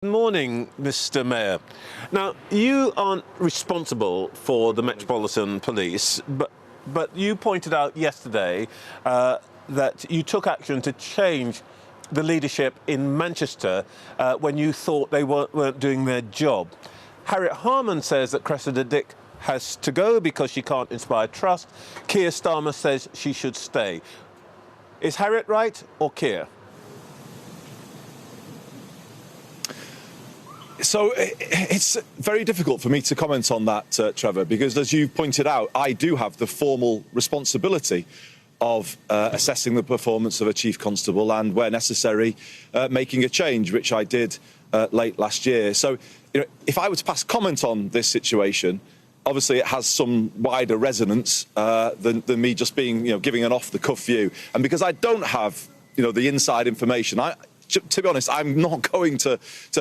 Good morning, Mr. Mayor. Now, you aren't responsible for the Metropolitan Police, but you pointed out yesterday that you took action to change the leadership in Manchester when you thought they weren't doing their job. Harriet Harman says that Cressida Dick has to go because she can't inspire trust. Keir Starmer says she should stay. Is Harriet right or Keir? So it's very difficult for me to comment on that, Trevor, because as you pointed out, I do have the formal responsibility of assessing the performance of a chief constable and, where necessary, making a change, which I did late last year. So, if I were to pass comment on this situation, obviously it has some wider resonance than me just being, giving an off-the-cuff view. And because I don't have, the inside information, to be honest, I'm not going to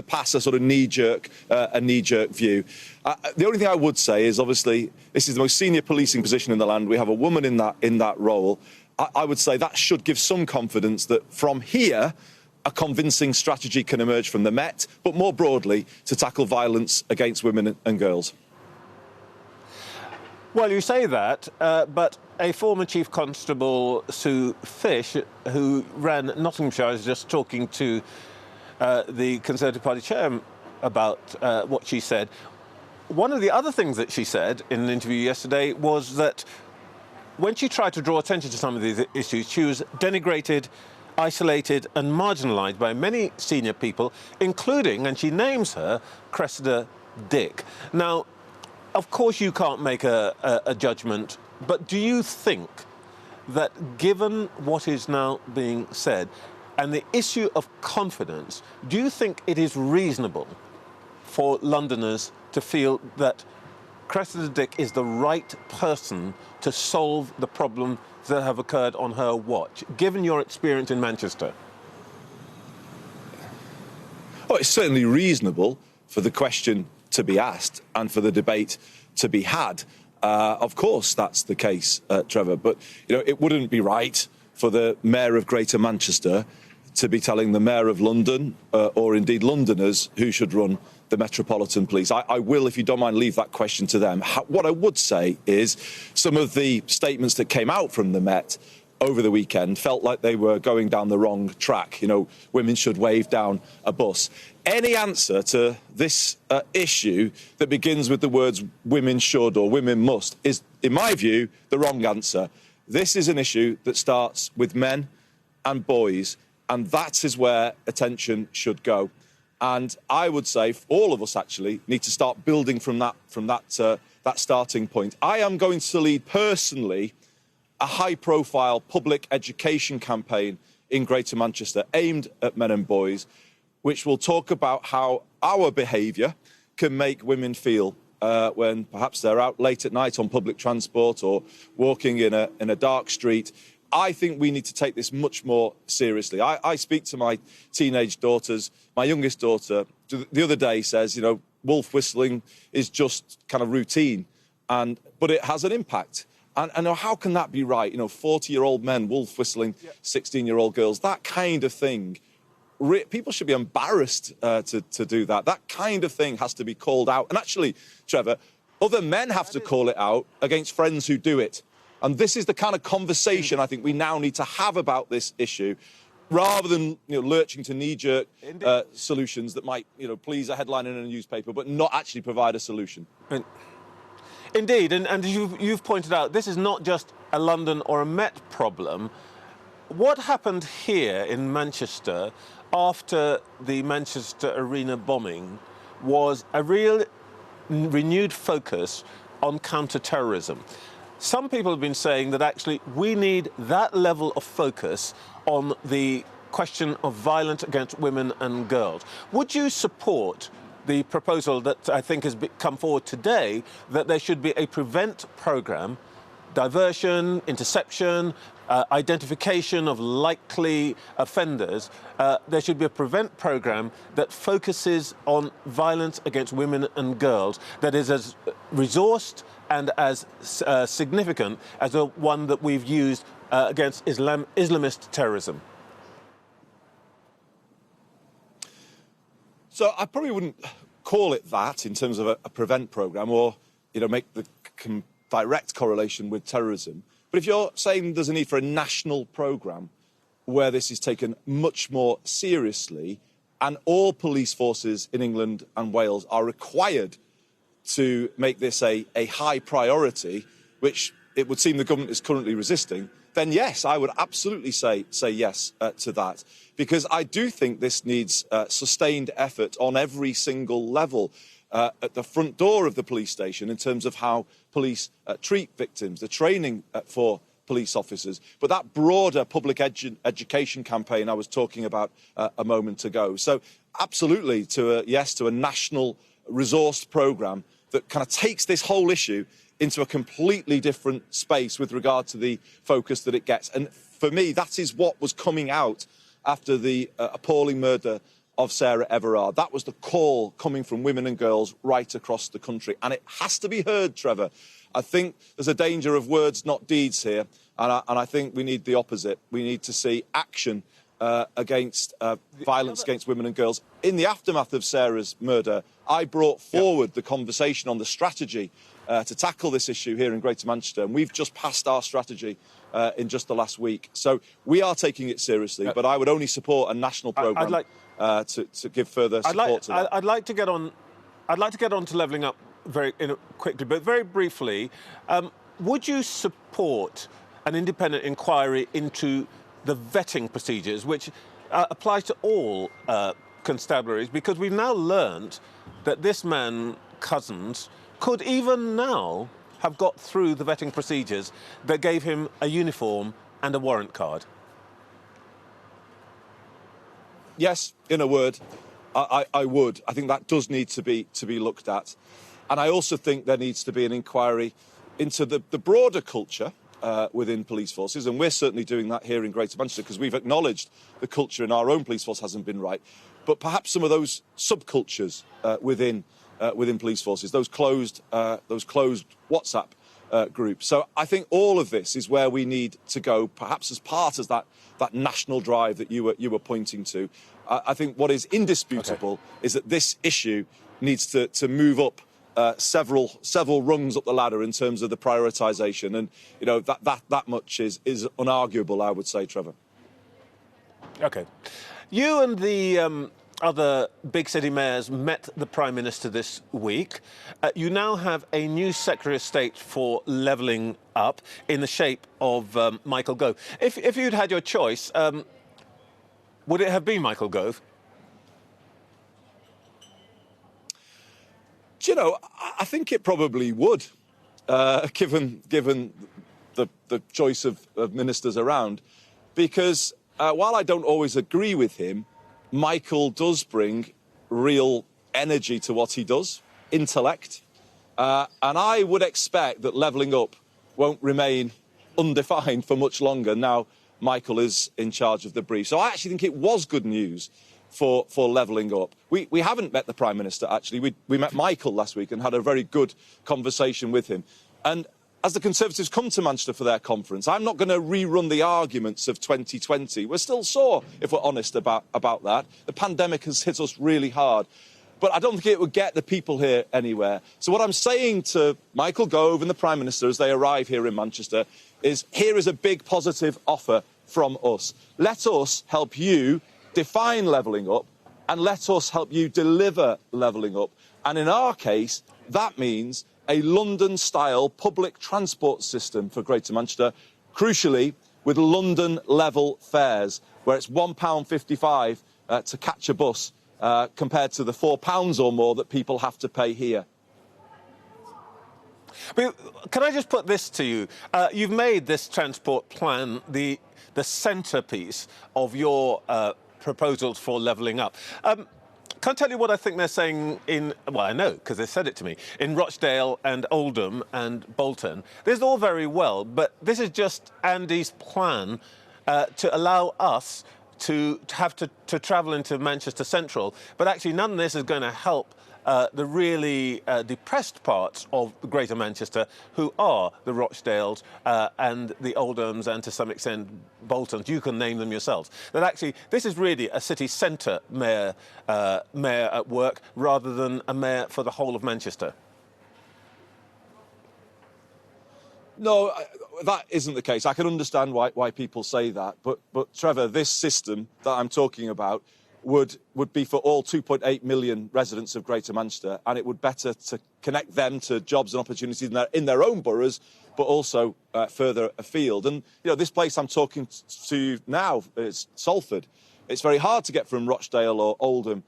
pass a sort of knee-jerk view. The only thing I would say is, obviously, this is the most senior policing position in the land. We have a woman in that role. I would say that should give some confidence that from here, a convincing strategy can emerge from the Met, but more broadly, to tackle violence against women and girls. Well, you say that, but a former Chief Constable, Sue Fish, who ran Nottinghamshire, I was just talking to the Conservative Party chair about what she said. One of the other things that she said in an interview yesterday was that when she tried to draw attention to some of these issues, she was denigrated, isolated and marginalised by many senior people, including, and she names her, Cressida Dick. Now, of course you can't make a judgment, but do you think that given what is now being said and the issue of confidence, do you think it is reasonable for Londoners to feel that Cressida Dick is the right person to solve the problems that have occurred on her watch, given your experience in Manchester? Oh, it's certainly reasonable for the question to be asked and for the debate to be had. Of course, that's the case, Trevor. But it wouldn't be right for the Mayor of Greater Manchester to be telling the Mayor of London, or indeed Londoners, who should run the Metropolitan Police. I will, if you don't mind, leave that question to them. What I would say is some of the statements that came out from the Met over the weekend felt like they were going down the wrong track. Women should wave down a bus. Any answer to this issue that begins with the words women should or women must is, in my view, the wrong answer. This is an issue that starts with men and boys, and that is where attention should go. And I would say all of us actually need to start building from that starting point. I am going to lead personally a high-profile public education campaign in Greater Manchester aimed at men and boys, which will talk about how our behaviour can make women feel when perhaps they're out late at night on public transport or walking in a dark street. I think we need to take this much more seriously. I speak to my teenage daughters. My youngest daughter the other day says, wolf whistling is just kind of routine, but it has an impact. And how can that be right? 40-year-old men wolf whistling 16-year-old girls, that kind of thing. People should be embarrassed to do that. That kind of thing has to be called out. And actually, Trevor, other men have to call it out against friends who do it. And this is the kind of conversation I think we now need to have about this issue, rather than lurching to knee-jerk solutions that might please a headline in a newspaper, but not actually provide a solution. Indeed, and you've pointed out, this is not just a London or a Met problem. What happened here in Manchester after the Manchester Arena bombing was a real renewed focus on counter-terrorism. Some people have been saying that actually we need that level of focus on the question of violence against women and girls. Would you support the proposal that I think has come forward today, that there should be a prevent programme, diversion, interception, identification of likely offenders? There should be a prevent programme that focuses on violence against women and girls, that is as resourced and as significant as the one that we've used against Islamist terrorism. So I probably wouldn't call it that in terms of a prevent programme or, make the direct correlation with terrorism. But if you're saying there's a need for a national programme where this is taken much more seriously and all police forces in England and Wales are required to make this a high priority, which it would seem the government is currently resisting, then yes, I would absolutely say yes to that. Because I do think this needs sustained effort on every single level at the front door of the police station in terms of how police treat victims, the training for police officers, but that broader public education campaign I was talking about a moment ago. So absolutely to a national resourced programme that kind of takes this whole issue into a completely different space with regard to the focus that it gets. And for me, that is what was coming out after the appalling murder of Sarah Everard. That was the call coming from women and girls right across the country. And it has to be heard, Trevor. I think there's a danger of words, not deeds here. And I think we need the opposite. We need to see action against violence against women and girls. In the aftermath of Sarah's murder, I brought forward the conversation on the strategy to tackle this issue here in Greater Manchester. And we've just passed our strategy in just the last week. So we are taking it seriously, but I would only support a national programme to give further support to that. I'd like to get on to levelling up very quickly, but very briefly, would you support an independent inquiry into the vetting procedures, which applies to all constabularies? Because we've now learnt that this man, Couzens, could even now have got through the vetting procedures that gave him a uniform and a warrant card. Yes, in a word, I would. I think that does need to be looked at. And I also think there needs to be an inquiry into the broader culture within police forces. And we're certainly doing that here in Greater Manchester because we've acknowledged the culture in our own police force hasn't been right. But perhaps some of those subcultures within police forces, those closed WhatsApp groups. So I think all of this is where we need to go, perhaps as part of that national drive that you were pointing to. I think what is indisputable is that this issue needs to move up several rungs up the ladder in terms of the prioritisation, and that much is unarguable, I would say, Trevor. OK. You and the other big city mayors met the Prime Minister this week. You now have a new Secretary of State for levelling up in the shape of Michael Gove. If you'd had your choice, would it have been Michael Gove? Do you know, I think it probably would, given the choice of ministers around, because while I don't always agree with him, Michael does bring real energy to what he does, intellect, and I would expect that levelling up won't remain undefined for much longer now Michael is in charge of the brief. So I actually think it was good news for levelling up. We haven't met the Prime Minister, actually. We met Michael last week and had a very good conversation with him. And as the Conservatives come to Manchester for their conference, I'm not going to rerun the arguments of 2020. We're still sore, if we're honest about that. The pandemic has hit us really hard. But I don't think it would get the people here anywhere. So what I'm saying to Michael Gove and the Prime Minister as they arrive here in Manchester is, here is a big positive offer from us. Let us help you define levelling up, and let us help you deliver levelling up. And in our case, that means a London-style public transport system for Greater Manchester, crucially with London-level fares, where it's £1.55 to catch a bus, compared to the £4 or more that people have to pay here. But can I just put this to you? You've made this transport plan the centrepiece of your proposals for levelling up. Can I tell you what I think they're saying in... Well, I know, because they said it to me. In Rochdale and Oldham and Bolton. This is all very well, but this is just Andy's plan to allow us to have to travel into Manchester Central. But actually, none of this is going to help the really depressed parts of Greater Manchester, who are the Rochdales and the Oldhams and to some extent Boltons. You can name them yourselves. That actually this is really a city centre mayor at work rather than a mayor for the whole of Manchester. No, that isn't the case. I can understand why people say that, but Trevor, this system that I'm talking about would be for all 2.8 million residents of Greater Manchester, and it would better to connect them to jobs and opportunities in their own boroughs, but also further afield. And this place I'm talking to now is Salford. It's very hard to get from Rochdale or Oldham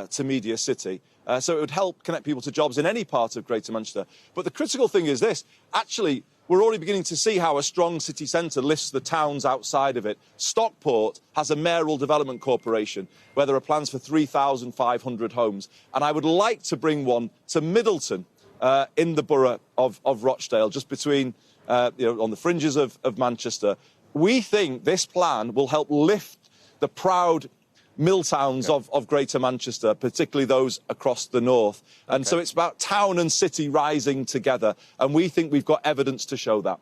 to Media City. So it would help connect people to jobs in any part of Greater Manchester. But the critical thing is this. Actually, we're already beginning to see how a strong city centre lifts the towns outside of it. Stockport has a mayoral development corporation where there are plans for 3,500 homes. And I would like to bring one to Middleton in the borough of Rochdale, just between, on the fringes of Manchester. We think this plan will help lift the proud mill towns of Greater Manchester, particularly those across the north. And so it's about town and city rising together. And we think we've got evidence to show that.